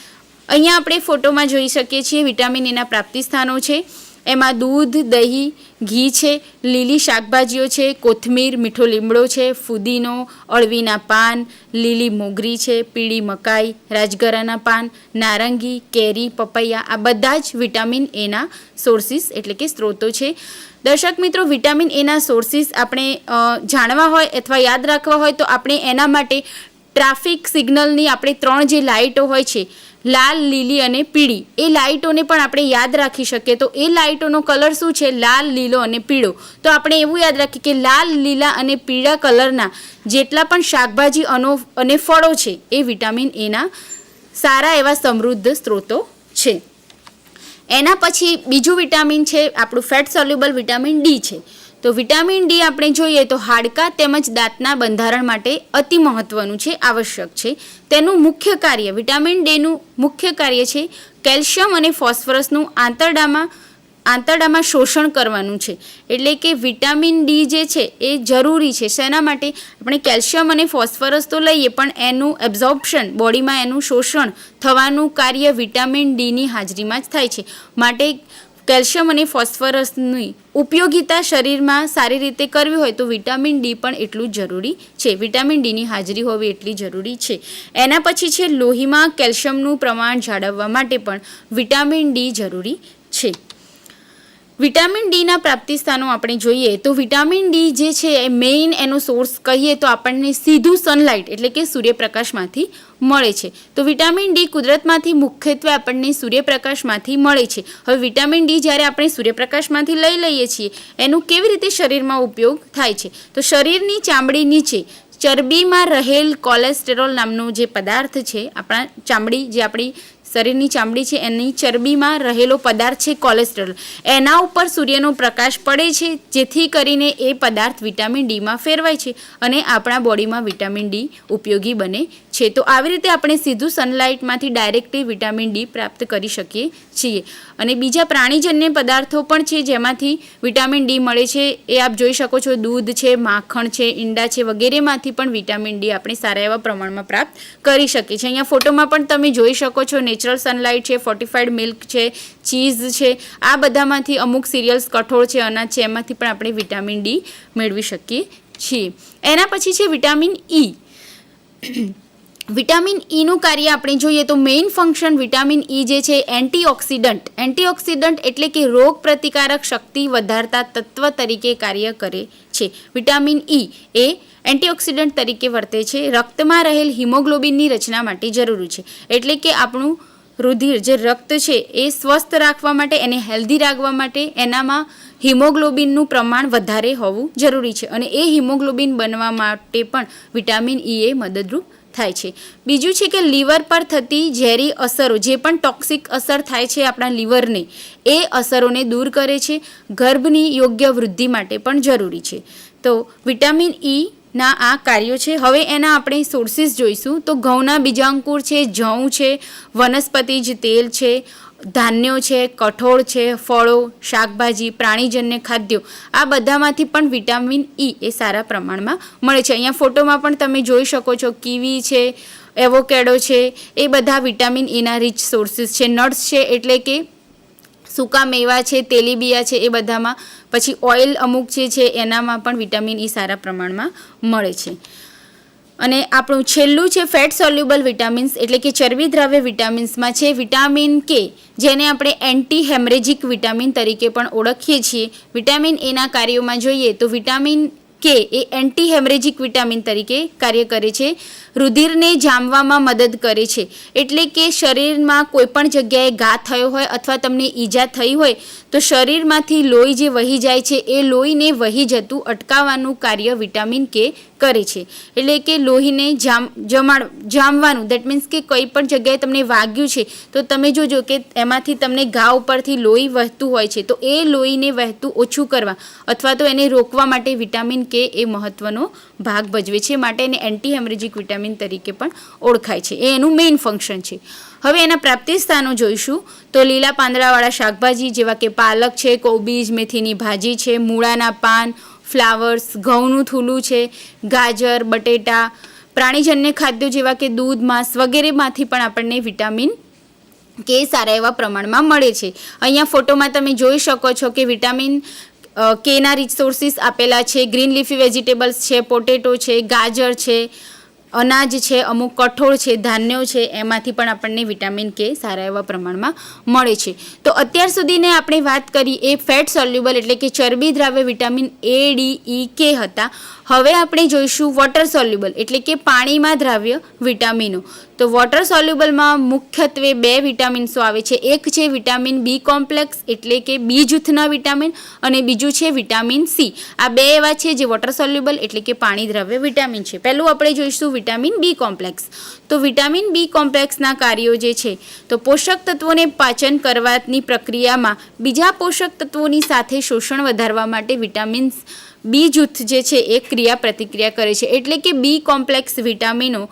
અહીંયા આપણે ફોટોમાં જોઈ શકીએ છીએ વિટામિન એના પ્રાપ્તિ સ્થાનો છે. એમાં દૂધ, દહીં, ઘી છે, લીલી શાકભાજીઓ છે, કોથમીર, મીઠો લીમડો છે, ફુદીનો, અળવીના પાન, લીલી મોગરી છે, પીળી મકાઈ, રાજગરાના પાન, નારંગી, કેરી, પપૈયા, આ બધા જ વિટામિન એના સોર્સિસ એટલે કે સ્ત્રોતો છે. દર્શક મિત્રો, વિટામિન એના સોર્સિસ આપણે જાણવા હોય અથવા યાદ રાખવા હોય તો આપણે એના માટે ટ્રાફિક સિગ્નલની આપણે 3 જે લાઇટો હોય છે, લાલ, લીલી અને પીળી એ લાઇટોને પણ આપણે યાદ રાખી શકીએ. તો એ લાઇટોનો કલર શું છે? લાલ, લીલો અને પીળો. તો આપણે એવું યાદ રાખીએ કે લાલ, લીલા અને પીળા કલરના જેટલા પણ શાકભાજી અને ફળો છે એ વિટામિન એના સારા એવા સમૃદ્ધ સ્ત્રોતો છે. એના પછી બીજું વિટામિન છે આપણું ફેટ સોલ્યુબલ વિટામિન ડી છે. તો વિટામિન ડી આપણે જોઈએ તો હાડકાં તેમજ દાંતના બંધારણ માટે અતિ મહત્ત્વનું છે, આવશ્યક છે. તેનું મુખ્ય કાર્ય વિટામિન ડીનું મુખ્ય કાર્ય છે કેલ્શિયમ અને ફોસ્ફરસનું આંતરડામાં શોષણ કરવાનું છે. એટલે કે વિટામિન ડી જે છે એ જરૂરી છે. શેના માટે? આપણે કેલ્શિયમ અને ફોસ્ફરસ તો લઈએ પણ એનું એબ્ઝોર્પ્શન બોડીમાં એનું શોષણ થવાનું કાર્ય વિટામિન ડીની હાજરીમાં જ થાય છે. માટે કેલ્શિયમ અને ફોસ્ફરસની ઉપયોગિતા શરીરમાં સારી રીતે કરવી હોય તો વિટામિન ડી પણ એટલું જ જરૂરી છે. વિટામિન ડીની હાજરી હોવી એટલી જરૂરી છે. એના પછી છે લોહીમાં કેલ્શિયમનું પ્રમાણ જાળવવા માટે પણ વિટામિન ડી જરૂરી છે. વિટામિન ડીના પ્રાપ્તિ સ્થાનો આપણે જોઈએ તો વિટામિન ડી જે છે એ મેઇન એનો સોર્સ કહીએ તો આપણને સીધું સનલાઇટ એટલે કે સૂર્યપ્રકાશમાંથી મળે છે. તો વિટામિન ડી કુદરતમાંથી મુખ્યત્વે આપણને સૂર્યપ્રકાશમાંથી મળે છે. હવે વિટામિન ડી જ્યારે આપણે સૂર્યપ્રકાશમાંથી લઈએ છીએ એનું કેવી રીતે શરીરમાં ઉપયોગ થાય છે? તો શરીરની ચામડી નીચે ચરબીમાં રહેલ કોલેસ્ટેરોલ નામનો જે પદાર્થ છે, આપણા ચામડી જે આપણી શરીરની ચામડી છે એની ચરબીમાં રહેલો પદાર્થ છે કોલેસ્ટ્રોલ, એના ઉપર સૂર્યનો પ્રકાશ પડે છે જેથી કરીને એ પદાર્થ વિટામિન ડીમાં ફેરવાય છે અને આપણા બોડીમાં વિટામિન ડી ઉપયોગી બને છે. તો આવી રીતે આપણે સીધું સનલાઇટમાંથી ડાયરેક્ટલી વિટામિન ડી પ્રાપ્ત કરી શકીએ છીએ. અને બીજા પ્રાણીજન્ય પદાર્થો પણ છે જેમાંથી વિટામિન ડી મળે છે. એ આપ જોઈ શકો છો, દૂધ છે, માખણ છે, ઈંડા છે વગેરેમાંથી પણ વિટામિન ડી આપણે સારા એવા પ્રમાણમાં પ્રાપ્ત કરી શકીએ છીએ. અહીંયા ફોટોમાં પણ તમે જોઈ શકો છો નેચરલ સનલાઇટ છે, ફોર્ટિફાઈડ મિલ્ક છે, ચીઝ છે, આ બધામાંથી અમુક સિરિયલ્સ, કઠોળ છે, અનાજ છે, એમાંથી પણ આપણે વિટામિન ડી મેળવી શકીએ છીએ. એના પછી છે વિટામિન ઈ. વિટામિન ઈનું કાર્ય આપણે જોઈએ તો મેઇન ફંક્શન વિટામિન ઈ જે છે એન્ટીઓક્સિડન્ટ એટલે કે રોગ પ્રતિકારક શક્તિ વધારતા તત્વ તરીકે કાર્ય કરે છે. વિટામિન ઈ એ એન્ટીઓક્સિડન્ટ તરીકે વર્તે છે. રક્તમાં રહેલ હિમોગ્લોબિનની રચના માટે જરૂરી છે. એટલે કે આપણું રુધિર જે રક્ત છે એ સ્વસ્થ રાખવા માટે, એને હેલ્ધી રાખવા માટે એનામાં હિમોગ્લોબિનનું પ્રમાણ વધારે હોવું જરૂરી છે અને એ હિમોગ્લોબિન બનવા માટે પણ વિટામિન ઈ એ મદદરૂપ થાય છે. બીજું છે કે લીવર પર થતી ઝેરી અસરો, જે પણ ટોક્સિક અસર થાય છે આપણા લીવરને, એ અસરોને દૂર કરે છે. ગર્ભની યોગ્ય વૃદ્ધિ માટે પણ જરૂરી છે. તો વિટામિન ઈ ના આ કાર્યો છે. હવે એના આપણે સોર્સિસ જોઈશું તો ઘઉંના બીજાંકુર છે, જવ છે, વનસ્પતિજ તેલ છે, ધાન્યો છે, કઠોળ છે, ફળો, શાકભાજી, પ્રાણીજન્ય ખાદ્યો, આ બધામાંથી પણ વિટામિન ઈ એ સારા પ્રમાણમાં મળે છે. અહીંયા ફોટોમાં પણ તમે જોઈ શકો છો કીવી છે, એવોકેડો છે, એ બધા વિટામિન ઈના રીચ સોર્સિસ છે. નટ્સ છે એટલે કે સૂકા મેવા છે, તેલીબિયા છે, એ બધામાં. પછી ઓઇલ અમુક જે છે એનામાં પણ વિટામિન ઈ સારા પ્રમાણમાં મળે છે. અને આપણું છેલ્લું છે ફેટ સોલ્યુબલ વિટામિન્સ એટલે કે ચરબી દ્રાવ્ય વિટામિન્સમાં છે વિટામિન કે, જેને આપણે એન્ટી હેમરેજિક વિટામિન તરીકે પણ ઓળખીએ છીએ. વિટામિન એના કાર્યોમાં જોઈએ તો વિટામિન કે એ એન્ટી હેમરેજિક વિટામિન તરીકે કાર્ય કરે છે. રુધિરને જામવામાં મદદ કરે છે. એટલે કે શરીરમાં કોઈ પણ જગ્યાએ ઘા થયો હોય અથવા તમને ઈજા થઈ હોય તો શરીરમાંથી લોહી જે વહી જાય છે એ લોહીને વહી જતું અટકાવવાનું કાર્ય વિટામિન કે કરે છે. એટલે કે લોહીને જામવાનું, દેટ મીન્સ કે કોઈ પણ જગ્યાએ તમને વાગ્યું છે તો તમે જોજો કે એમાંથી તમને ઘા ઉપરથી લોહી વહેતું હોય છે, તો એ લોહીને વહેતું ઓછું કરવા અથવા તો એને રોકવા માટે વિટામિન કે એ મહત્વનો ભાગ ભજવે છે. માટે એને એન્ટી હેમરેજિક વિટામિન તરીકે પણ ઓળખાય છે. એ એનું મેઇન ફંક્શન છે. હવે એના પ્રાપ્તિ સ્થાનો જોઈશું તો લીલા પાંદડાવાળા શાકભાજી જેવા કે પાલક છે, કોબીજ, મેથીની ભાજી છે, મૂળાના પાન, ફ્લાવર્સ, ઘઉંનું થૂલું છે, ગાજર, બટેટા, પ્રાણીજન્ય ખાદ્યો જેવા કે દૂધ, માંસ વગેરેમાંથી પણ આપણને વિટામિન કે સારા એવા પ્રમાણમાં મળે છે. અહીંયા ફોટોમાં તમે જોઈ શકો છો કે વિટામિન કેના રિસોર્સિસ આપેલા છે. ગ્રીન લીફી વેજીટેબલ્સ છે, પોટેટો છે, ગાજર છે, અનાજ છે, અમુક કઠોળ છે, ધાન્યો છે, એમાંથી પણ આપણને વિટામિન કે સારા એવા પ્રમાણમાં મળે છે. તો અત્યાર સુધીને આપણે વાત કરી એ ફેટ સોલ્યુબલ એટલે કે ચરબી દ્રાવ્ય vitamin A, D, E, K હતા. હવે આપણે જોઈશું વોટર સોલ્યુબલ એટલે કે પાણીમાં દ્રાવ્ય વિટામિનો. તો વોટર સોલ્યુબલમાં મુખ્યત્વે 2 વિટામિન્સો આવે છે. એક છે વિટામિન B કોમ્પ્લેક્સ એટલે કે બી જૂથના વિટામિન અને બીજું છે વિટામિન C. આ 2 એવા છે જે વોટર સોલ્યુબલ એટલે કે પાણી દ્રાવ્ય વિટામિન છે. પહેલું આપણે જોઈશું વિટામિન B કોમ્પ્લેક્સ. તો વિટામિન B કોમ્પ્લેક્સના કાર્યો જે છે તો પોષક તત્વોને પાચન કરવાની પ્રક્રિયામાં બીજા પોષક તત્વોની સાથે શોષણ વધારવા માટે વિટામિન બી જૂથ જે છે એ ક્રિયા પ્રતિક્રિયા કરે છે. એટલે કે બી કોમ્પ્લેક્સ વિટામિનો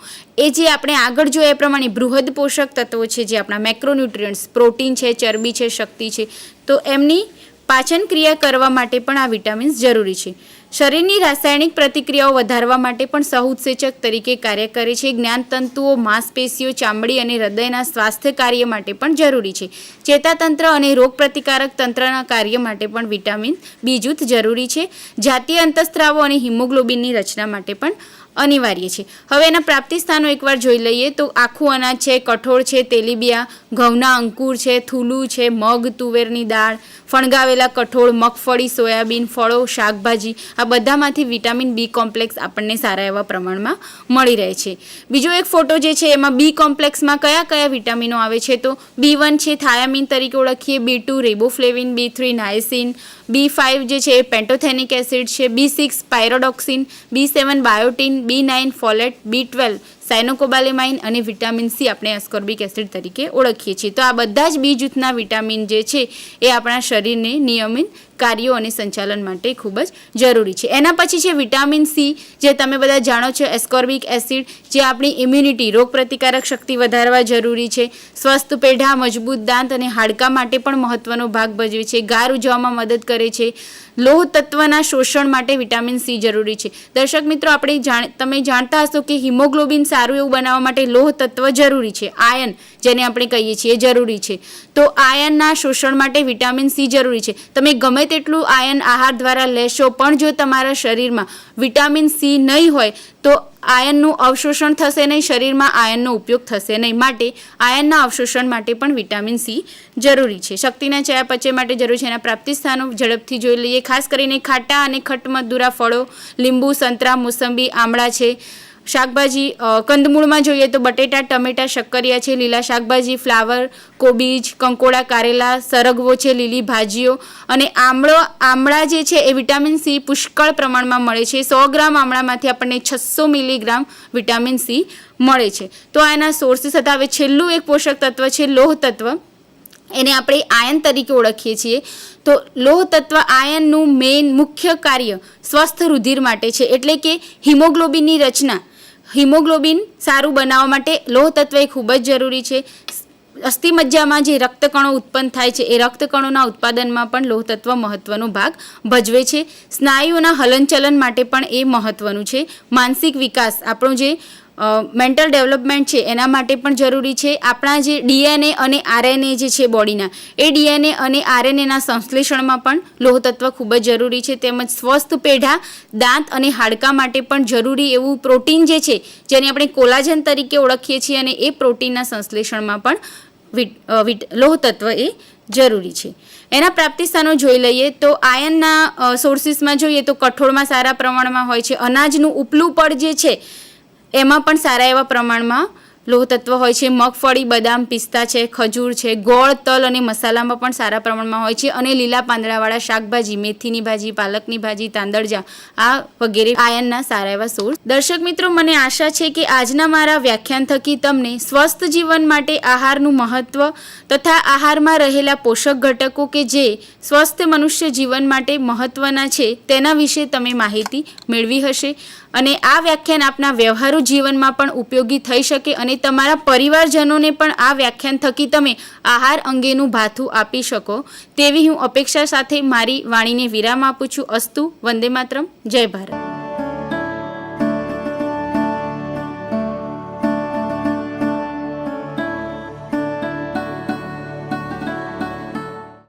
એ જે આપણે આગળ જોયા એ પ્રમાણે બૃહદ પોષક તત્વો છે જે આપણા મેક્રોન્યુટ્રિયન્ટ્સ પ્રોટીન છે, ચરબી છે, શક્તિ છે, તો એમની પાચન ક્રિયા કરવા માટે પણ આ વિટામિન્સ જરૂરી છે. શરીરની રાસાયણિક પ્રતિક્રિયાઓ વધારવા માટે પણ સહઉત્સેચક તરીકે કાર્ય કરે છે. જ્ઞાનતંતુઓ, માંસપેશીઓ, ચામડી અને હૃદયના સ્વાસ્થ્ય કાર્ય માટે પણ જરૂરી છે. ચેતાતંત્ર અને રોગપ્રતિકારક તંત્રના કાર્ય માટે પણ વિટામિન બી જૂથ જરૂરી છે. જાતીય અંતઃસ્ત્રાવો અને હિમોગ્લોબિનની રચના માટે પણ અનિવાર્ય છે. હવે એના પ્રાપ્તિ સ્થાનો એકવાર જોઈ લઈએ તો આખું અનાજ છે, કઠોળ છે, તેલીબિયા, ઘઉંના અંકુર છે, થૂલું છે, મગ, તુવેરની દાળ, ફણગાવેલા કઠોળ, મગફળી, સોયાબીન, ફળો, શાકભાજી, આ બધામાંથી વિટામિન બી કોમ્પ્લેક્સ આપણને સારા એવા પ્રમાણમાં મળી રહે છે. બીજો એક ફોટો જે છે એમાં બી કોમ્પ્લેક્સમાં કયા કયા વિટામિનો આવે છે તો B1 છે થાયામીન તરીકે ઓળખીએ, B2 રિબોફ્લેવિન, B3 નાયસિન, B5 જે છે એ પેન્ટોથેનિક એસિડ છે, B6 પાયરોડોક્સિન, B7 biotin, B9 folate, B12 સાયનોકોબાલેમાઇન અને વિટામિન સી આપણે એસ્કોર્બિક એસિડ તરીકે ઓળખીએ છીએ. તો આ બધા જ બી જૂથના વિટામિન જે છે એ આપણા શરીરને નિયમિત કાર્યો અને સંચાલન માટે ખૂબ જ જરૂરી છે. એના પછી છે વિટામિન સી જે તમે બધા જાણો છો એસ્કોર્બિક એસિડ જે આપણી ઇમ્યુનિટી રોગપ્રતિકારક શક્તિ વધારવા જરૂરી છે. સ્વસ્થ પેઢા, મજબૂત દાંત અને હાડકાં માટે પણ મહત્વનો ભાગ ભજવે છે. ગાર ઉજવવામાં મદદ કરે છે. લોહ તત્વના શોષણ માટે વિટામિન સી જરૂરી છે. દર્શક મિત્રો તમે જાણતા હશો કે હિમોગ્લોબિન સારું એવું બનાવવા માટે લોહ તત્વ જરૂરી છે. આયન જેને આપણે કહીએ છીએ જરૂરી છે. તો આયનના શોષણ માટે વિટામિન સી જરૂરી છે. તમે ગમે તેટલું આયન આહાર દ્વારા લેશો પણ જો તમારા શરીરમાં વિટામિન સી નહીં હોય તો આયનનું અવશોષણ થશે નહીં, શરીરમાં આયનનો ઉપયોગ થશે નહીં. માટે આયનના અવશોષણ માટે પણ વિટામિન સી જરૂરી છે. શક્તિના ચયાપચય માટે જરૂરી છે. એના પ્રાપ્તિ સ્થાનો ઝડપથી જોઈ લઈએ. ખાસ કરીને ખાટા અને ખટમધુરા ફળો, લીંબુ, સંતરા, મોસંબી, આમળા છે. શાકભાજી કંદમૂળમાં જોઈએ તો બટેટા, ટમેટા, શક્કરિયા છે. લીલા શાકભાજી, ફ્લાવર, કોબીજ, કંકોડા, કારેલા, સરગવો છે, લીલી ભાજીઓ અને આમળા જે છે એ વિટામિન સી પુષ્કળ પ્રમાણમાં મળે છે. 100 ગ્રામ આમળામાંથી આપણને 600 મિલીગ્રામ વિટામિન સી મળે છે. તો આના સોર્સિસ હતા. હવે છેલ્લું એક પોષક તત્વ છે લોહ તત્વ. એને આપણે આયન તરીકે ઓળખીએ છીએ. તો લોહ તત્વ આયનનું મુખ્ય કાર્ય સ્વસ્થ રુધિર માટે છે. એટલે કે હિમોગ્લોબિનની રચના, હિમોગ્લોબિન સારું બનાવવા માટે લોહ તત્વ એ ખૂબ જ જરૂરી છે. અસ્થિમજ્જામાં જે રક્તકણો ઉત્પન્ન થાય છે એ રક્તકણોના ઉત્પાદનમાં પણ લોહ તત્વ મહત્વનો ભાગ ભજવે છે. સ્નાયુઓના હલનચલન માટે પણ એ મહત્વનું છે. માનસિક વિકાસ, આપણો જે મેન્ટલ ડેવલપમેન્ટ છે એના માટે પણ જરૂરી છે. આપણા જે ડીએનએ અને આરએનએ જે છે બોડીના એ ડીએનએ અને આરએનએના સંશ્લેષણમાં પણ લોહ તત્વ ખૂબ જ જરૂરી છે. તેમજ સ્વસ્થ પેઢા, દાંત અને હાડકાં માટે પણ જરૂરી એવું પ્રોટીન જે છે જેને આપણે કોલાજન તરીકે ઓળખીએ છીએ અને એ પ્રોટીનના સંશ્લેષણમાં પણ લોહ તત્વ એ જરૂરી છે. એના પ્રાપ્તિ સ્થાનો જોઈ લઈએ તો આયનના સોર્સિસમાં જોઈએ તો કઠોળમાં સારા પ્રમાણમાં હોય છે. અનાજનું ઉપલું પડ જે છે એમાં પણ સારા એવા પ્રમાણમાં લોહ તત્વ હોય છે. મગફળી, બદામ, પિસ્તા છે, ખજૂર છે, ગોળ, તલ અને મસાલામાં પણ સારા પ્રમાણમાં હોય છે. અને લીલા પાંદડાવાળા શાકભાજી, મેથીની ભાજી, પાલકની ભાજી, તાંદળજા આ વગેરે આયનના સારા એવા સોર્સ. દર્શક મિત્રો, મને આશા છે કે આજના મારા વ્યાખ્યાન થકી તમને સ્વસ્થ જીવન માટે આહારનું મહત્વ તથા આહારમાં રહેલા પોષક ઘટકો કે જે સ્વસ્થ મનુષ્ય જીવન માટે મહત્વના છે તેના વિશે તમે માહિતી મેળવી હશે અને આ વ્યાખ્યાન આપના વ્યવહારુ જીવનમાં પણ ઉપયોગી થઈ શકે અને તમારા પરિવારજનોને પણ આ વ્યાખ્યાન થકી તમે આહાર અંગેનું ભાથું આપી શકો તેવી હું અપેક્ષા સાથે મારી વાણીને વિરામ આપું છું. અસ્તુ. વંદે માતરમ. જય ભારત.